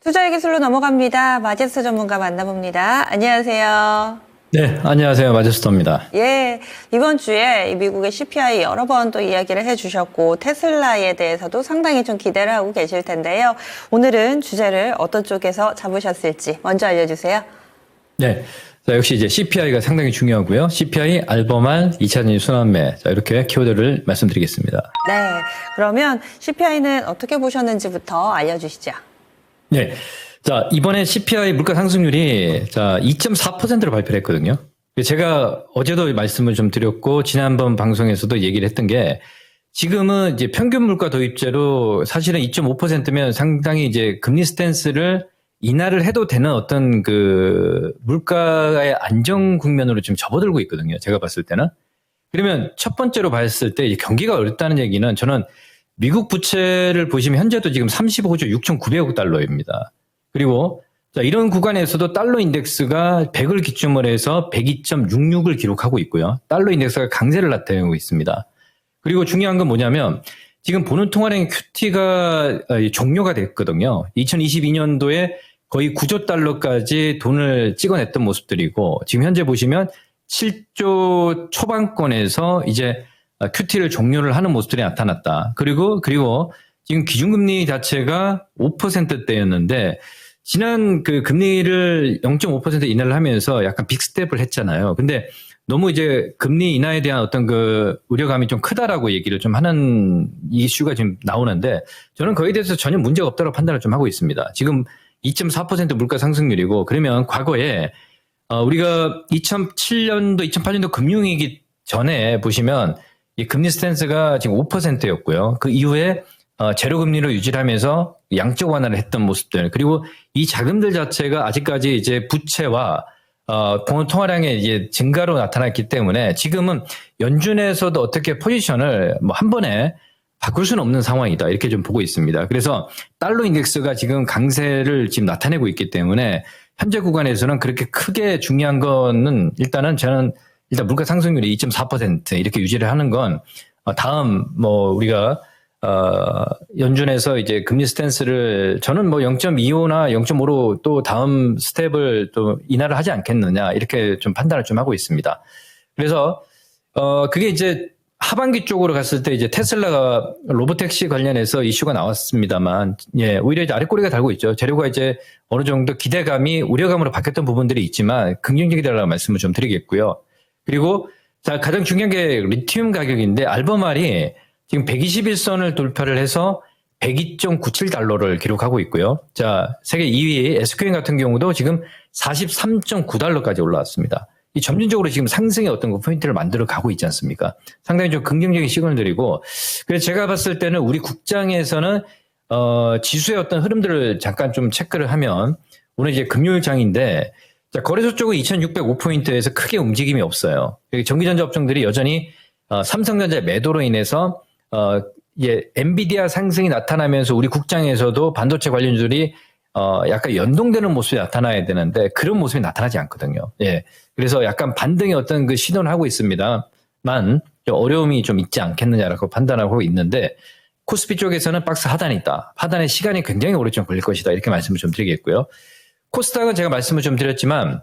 투자의 기술로 넘어갑니다. 마제스터 전문가 만나봅니다. 안녕하세요. 네, 안녕하세요. 마제스터입니다. 예, 이번 주에 미국의 CPI 여러 번 또 이야기를 해주셨고 테슬라에 대해서도 상당히 좀 기대를 하고 계실 텐데요. 오늘은 주제를 어떤 쪽에서 잡으셨을지 먼저 알려주세요. 네, 자, 역시 이제 CPI가 상당히 중요하고요. CPI, 알버말, 2차전지 순환매, 자, 이렇게 키워드를 말씀드리겠습니다. 네, 그러면 CPI는 어떻게 보셨는지부터 알려주시죠. 네, 자, 이번에 CPI 물가 상승률이 자 2.4%로 발표를 했거든요. 제가 어제도 말씀을 좀 드렸고 지난번 방송에서도 얘기를 했던 게 지금은 이제 평균 물가 도입제로 사실은 2.5%면 상당히 이제 금리 스탠스를 인하를 해도 되는 어떤 그 물가의 안정 국면으로 좀 접어들고 있거든요. 제가 봤을 때는. 그러면 첫 번째로 봤을 때 이제 경기가 어렵다는 얘기는 저는 미국 부채를 보시면 현재도 지금 35조 6,900억 달러입니다. 그리고 자, 이런 구간에서도 달러 인덱스가 100을 기준으로 해서 102.66을 기록하고 있고요. 달러 인덱스가 강세를 나타내고 있습니다. 그리고 중요한 건 뭐냐면 지금 보는 통화량 QT가 종료가 됐거든요. 2022년도에 거의 9조 달러까지 돈을 찍어냈던 모습들이고 지금 현재 보시면 7조 초반권에서 이제 QT를 종료를 하는 모습들이 나타났다. 그리고 지금 기준금리 자체가 5%대였는데 지난 그 금리를 0.5% 인하를 하면서 약간 빅스텝을 했잖아요. 근데 너무 이제 금리 인하에 대한 어떤 그 우려감이 좀 크다라고 얘기를 좀 하는 이슈가 지금 나오는데 저는 거기에 대해서 전혀 문제가 없다고 판단을 좀 하고 있습니다. 지금 2.4% 물가 상승률이고 그러면 과거에 우리가 2007년도, 2008년도 금융위기 전에 보시면 이 금리 스탠스가 지금 5%였고요. 그 이후에 제로 금리로 유지를 하면서 양적 완화를 했던 모습들 그리고 이 자금들 자체가 아직까지 이제 부채와 공원 통화량의 이제 증가로 나타났기 때문에 지금은 연준에서도 어떻게 포지션을 뭐 한 번에 바꿀 수는 없는 상황이다 이렇게 좀 보고 있습니다. 그래서 달러 인덱스가 지금 강세를 지금 나타내고 있기 때문에 현재 구간에서는 그렇게 크게 중요한 거는 일단은 저는 일단 물가 상승률이 2.4% 이렇게 유지를 하는 건 다음 뭐 우리가 연준에서 이제 금리 스탠스를 저는 뭐 0.25나 0.5로 또 다음 스텝을 또 인하를 하지 않겠느냐 이렇게 좀 판단을 좀 하고 있습니다. 그래서 그게 이제 하반기 쪽으로 갔을 때 이제 테슬라가 로보택시 관련해서 이슈가 나왔습니다만 예, 오히려 이제 아랫꼬리가 달고 있죠. 재료가 이제 어느 정도 기대감이 우려감으로 바뀌었던 부분들이 있지만 긍정적이다라는 말씀을 좀 드리겠고요. 그리고 자, 가장 중요한 게 리튬 가격인데 알버말이 지금 121선을 돌파를 해서 102.97달러를 기록하고 있고요. 자, 세계 2위 SQM 같은 경우도 지금 43.9달러까지 올라왔습니다. 이 점진적으로 지금 상승의 어떤 그 포인트를 만들어 가고 있지 않습니까? 상당히 좀 긍정적인 시그널을 드리고, 그래서 제가 봤을 때는 우리 국장에서는, 지수의 어떤 흐름들을 잠깐 좀 체크를 하면, 오늘 이제 금요일장인데, 자, 거래소 쪽은 2605포인트에서 크게 움직임이 없어요. 전기전자 업종들이 여전히, 삼성전자 매도로 인해서, 엔비디아 상승이 나타나면서 우리 국장에서도 반도체 관련주들이 약간 연동되는 모습이 나타나야 되는데 그런 모습이 나타나지 않거든요. 예. 그래서 약간 반등의 어떤 그 시도는 하고 있습니다만 어려움이 좀 있지 않겠느냐라고 판단하고 있는데 코스피 쪽에서는 박스 하단이 있다. 하단의 시간이 굉장히 오래 좀 걸릴 것이다. 이렇게 말씀을 좀 드리겠고요. 코스닥은 제가 말씀을 좀 드렸지만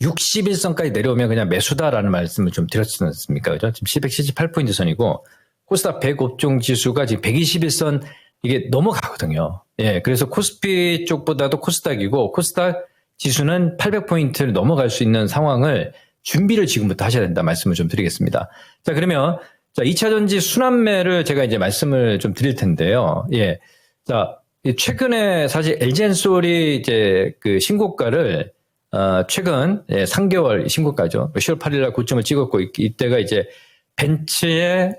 61선까지 내려오면 그냥 매수다라는 말씀을 좀 드렸지 않습니까? 그죠? 지금 778포인트 선이고 코스닥 100업종 지수가 지금 121선 이게 넘어가거든요. 예, 그래서 코스피 쪽보다도 코스닥이고 코스닥 지수는 800포인트를 넘어갈 수 있는 상황을 준비를 지금부터 하셔야 된다 말씀을 좀 드리겠습니다. 자, 그러면 자, 2차전지 순환매를 제가 이제 말씀을 좀 드릴 텐데요. 예. 자, 최근에 사실 LG엔솔이 이제 그 신고가를 최근 3개월 신고가죠. 10월 8일 날 고점을 찍었고 이때가 이제 벤츠의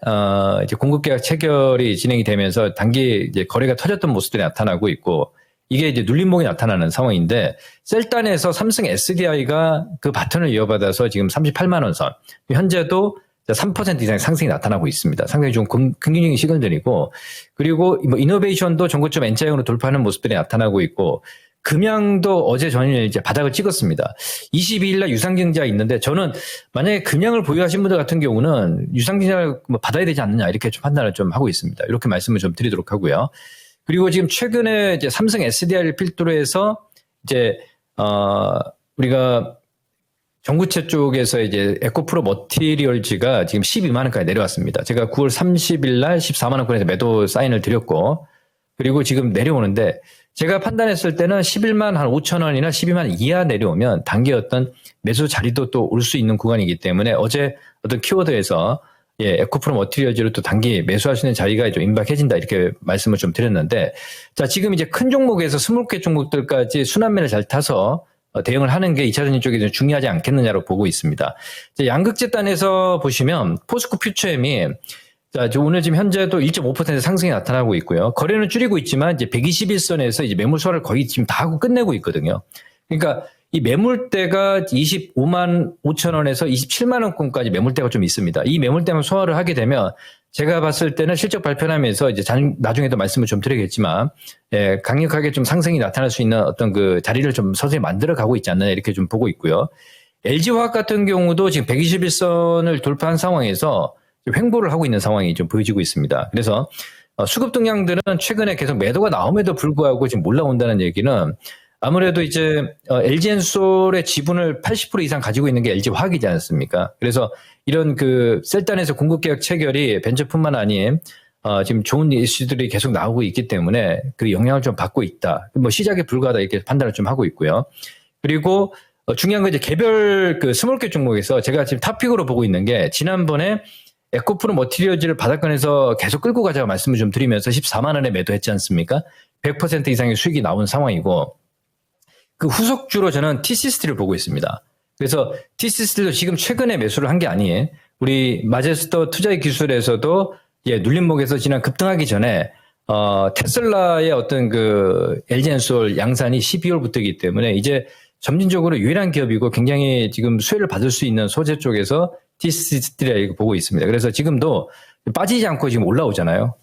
이제 공급 계약 체결이 진행이 되면서 단기 이제 거래가 터졌던 모습들이 나타나고 있고 이게 이제 눌림목이 나타나는 상황인데 셀단에서 삼성 SDI가 그 바톤을 이어받아서 지금 38만 원 선, 현재도 3% 이상의 상승이 나타나고 있습니다. 상당히 좀 긍정적인 시그널들이고 그리고 뭐 이노베이션도 전고점 N자형으로 돌파하는 모습들이 나타나고 있고 금양도 어제 전일 이제 바닥을 찍었습니다. 22일 날 유상증자가 있는데 저는 만약에 금양을 보유하신 분들 같은 경우는 유상증자를 뭐 받아야 되지 않느냐 이렇게 좀 판단을 좀 하고 있습니다. 이렇게 말씀을 좀 드리도록 하고요. 그리고 지금 최근에 이제 삼성 SDI를 필두로 해서 이제 우리가 전구체 쪽에서 이제 에코프로 머티리얼즈가 지금 12만 원까지 내려왔습니다. 제가 9월 30일 날 14만 원권에서 매도 사인을 드렸고, 그리고 지금 내려오는데 제가 판단했을 때는 11만 한 5천 원이나 12만 이하 내려오면 단기 어떤 매수 자리도 또 올 수 있는 구간이기 때문에 어제 어떤 키워드에서 에코프로 머티리얼즈로 또 단기 매수할 수 있는 자리가 좀 임박해진다 이렇게 말씀을 좀 드렸는데, 자 지금 이제 큰 종목에서 20개 종목들까지 순환매를 잘 타서 대응을 하는 게 2차전지 쪽에 좀 중요하지 않겠느냐로 보고 있습니다. 양극재단에서 보시면 포스코 퓨처엠이 자, 오늘 지금 현재도 1.5% 상승이 나타나고 있고요. 거래는 줄이고 있지만 이제 121선에서 이제 매물 소화를 거의 지금 다 하고 끝내고 있거든요. 그러니까 이 매물대가 25만 5천 원에서 27만 원권까지 매물대가 좀 있습니다. 이 매물대만 소화를 하게 되면 제가 봤을 때는 실적 발표를 하면서 이제 나중에도 말씀을 좀 드리겠지만, 강력하게 좀 상승이 나타날 수 있는 어떤 그 자리를 좀 서서히 만들어 가고 있지 않나 이렇게 좀 보고 있고요. LG화학 같은 경우도 지금 121선을 돌파한 상황에서 횡보를 하고 있는 상황이 좀 보여지고 있습니다. 그래서 수급 동향들은 최근에 계속 매도가 나옴에도 불구하고 지금 올라온다는 얘기는 아무래도 이제 LG엔솔의 지분을 80% 이상 가지고 있는 게 LG화학이지 않습니까? 그래서 이런 그 셀단에서 공급 계약 체결이 벤처뿐만 아닌 지금 좋은 이슈들이 계속 나오고 있기 때문에 그 영향을 좀 받고 있다. 뭐 시작에 불과하다 이렇게 판단을 좀 하고 있고요. 그리고 중요한 건 이제 개별 그 스몰캡 종목에서 제가 지금 탑픽으로 보고 있는 게 지난번에 에코프로 머티리얼즈를 바닥권에서 계속 끌고 가자고 말씀을 좀 드리면서 14만 원에 매도했지 않습니까? 100% 이상의 수익이 나온 상황이고, 그 후속주로 저는 TCST를 보고 있습니다. 그래서 TCST도 지금 최근에 매수를 한 게 아니에요. 우리 마제스터 투자의 기술에서도 눌림목에서 지난 급등하기 전에 테슬라의 어떤 그 LG엔솔 양산이 12월부터이기 때문에 이제 점진적으로 유일한 기업이고 굉장히 지금 수혜를 받을 수 있는 소재 쪽에서 TCST를 보고 있습니다. 그래서 지금도 빠지지 않고 지금 올라오잖아요.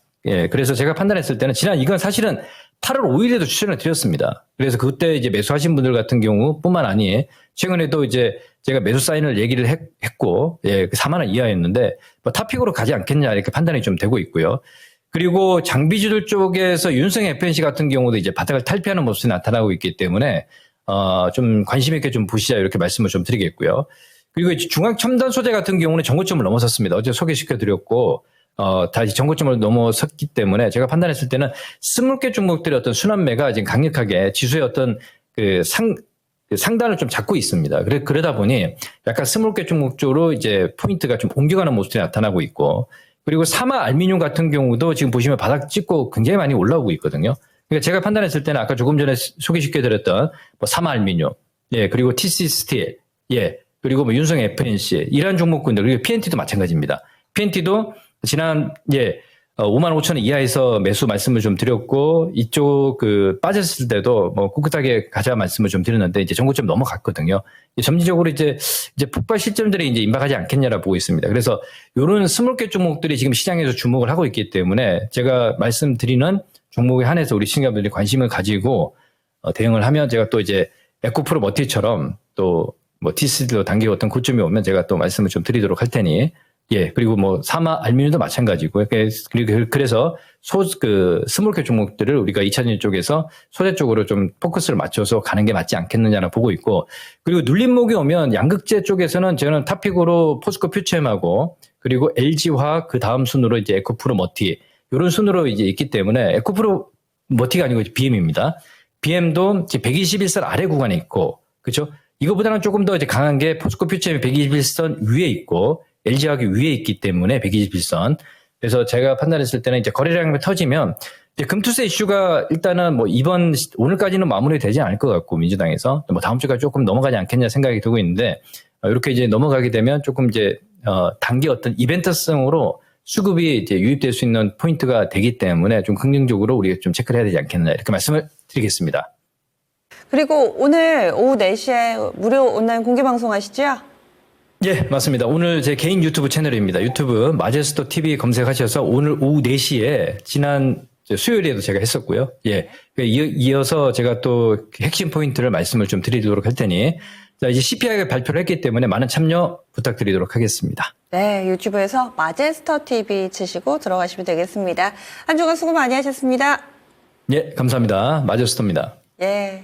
그래서 제가 판단했을 때는 이건 사실은 8월 5일에도 추천을 드렸습니다. 그래서 그때 이제 매수하신 분들 같은 경우 뿐만 아니에요. 최근에도 이제 제가 매수 사인을 얘기를 했고, 4만 원 이하였는데, 뭐 탑픽으로 가지 않겠냐 이렇게 판단이 좀 되고 있고요. 그리고 장비주들 쪽에서 윤성 FNC 같은 경우도 이제 바닥을 탈피하는 모습이 나타나고 있기 때문에, 좀 관심 있게 좀 보시자 이렇게 말씀을 좀 드리겠고요. 그리고 이제 중앙 첨단 소재 같은 경우는 전고점을 넘어섰습니다. 어제 소개시켜 드렸고, 다시 전고점을 넘어섰기 때문에 제가 판단했을 때는 스물개 종목들의 어떤 순환매가 지금 강력하게 지수의 어떤 그 상단을 좀 잡고 있습니다. 그러다 보니 약간 스물개 종목 쪽으로 이제 포인트가 좀 옮겨가는 모습이 나타나고 있고, 그리고 사마 알미늄 같은 경우도 지금 보시면 바닥 찍고 굉장히 많이 올라오고 있거든요. 그러니까 제가 판단했을 때는 아까 조금 전에 소개시켜 드렸던 뭐 사마 알미늄, 그리고 TC 스틸, 그리고 뭐 윤성 FNC 이런 종목군들, 그리고 PNT도 마찬가지입니다. PNT도 지난 5만 5천 원 이하에서 매수 말씀을 좀 드렸고, 이쪽 그 빠졌을 때도 뭐 꿋꿋하게 가자 말씀을 좀 드렸는데 이제 전고점 넘어갔거든요. 점진적으로 이제 폭발 시점들이 이제 임박하지 않겠냐라 보고 있습니다. 그래서 이런 스몰캡 종목들이 지금 시장에서 주목을 하고 있기 때문에 제가 말씀드리는 종목에 한해서 우리 시청자분들이 관심을 가지고 대응을 하면 제가 또 이제 에코프로 머티처럼 또 뭐 TC도 단기 어떤 고점이 오면 제가 또 말씀을 좀 드리도록 할 테니, 그리고 뭐 사마 알미늄도 마찬가지고요. 그래서 스몰캡 종목들을 우리가 2차전지 쪽에서 소재 쪽으로 좀 포커스를 맞춰서 가는 게 맞지 않겠느냐라 보고 있고, 그리고 눌림목이 오면 양극재 쪽에서는 저는 탑픽으로 포스코 퓨처엠하고 그리고 LG화학 그 다음 순으로 이제 에코프로 머티 이런 순으로 이제 있기 때문에, 에코프로 머티가 아니고 BM입니다. BM도 121선 아래 구간에 있고, 그렇죠? 이거보다는 조금 더 이제 강한 게 포스코 퓨처엠이 121선 위에 있고 LG화학이 위에 있기 때문에 121선. 그래서 제가 판단했을 때는 이제 거래량이 터지면 이제 금투세 이슈가 일단은 뭐 오늘까지는 마무리되지 않을 것 같고, 민주당에서 뭐 다음 주까지 조금 넘어가지 않겠냐 생각이 들고 있는데, 이렇게 이제 넘어가게 되면 조금 이제 단기 어떤 이벤트성으로 수급이 이제 유입될 수 있는 포인트가 되기 때문에 좀 긍정적으로 우리가 좀 체크를 해야 되지 않겠느냐 이렇게 말씀을 드리겠습니다. 그리고 오늘 오후 4시에 무료 온라인 공개 방송 하시죠? 맞습니다. 오늘 제 개인 유튜브 채널입니다. 유튜브 마제스터 TV 검색하셔서 오늘 오후 4시에 지난 수요일에도 제가 했었고요. 이어서 제가 또 핵심 포인트를 말씀을 좀 드리도록 할 테니, 자, 이제 CPI가 발표를 했기 때문에 많은 참여 부탁드리도록 하겠습니다. 네, 유튜브에서 마제스터 TV 치시고 들어가시면 되겠습니다. 한 주간 수고 많이 하셨습니다. 예, 감사합니다. 마저스터입니다. 예.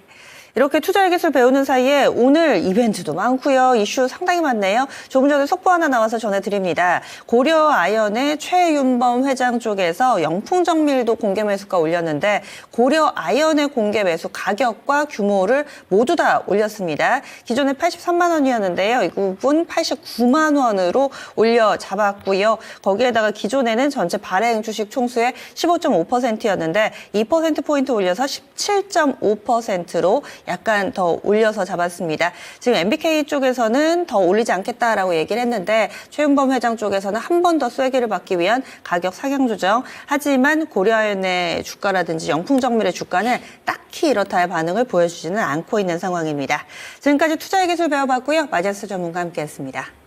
이렇게 투자의 기술 배우는 사이에 오늘 이벤트도 많고요. 이슈 상당히 많네요. 조금 전에 속보 하나 나와서 전해드립니다. 고려아연의 최윤범 회장 쪽에서 영풍정밀도 공개 매수가 올렸는데 고려아연의 공개 매수 가격과 규모를 모두 다 올렸습니다. 기존에 83만 원이었는데요. 이 부분 89만 원으로 올려 잡았고요. 거기에다가 기존에는 전체 발행 주식 총수의 15.5%였는데 2%포인트 올려서 17.5%로 약간 더 올려서 잡았습니다. 지금 MBK 쪽에서는 더 올리지 않겠다라고 얘기를 했는데 최윤범 회장 쪽에서는 한 번 더 쐐기를 받기 위한 가격 상향 조정. 하지만 고려아연의 주가라든지 영풍정밀의 주가는 딱히 이렇다의 반응을 보여주지는 않고 있는 상황입니다. 지금까지 투자의 기술 배워봤고요. 마제스 전문가 함께했습니다.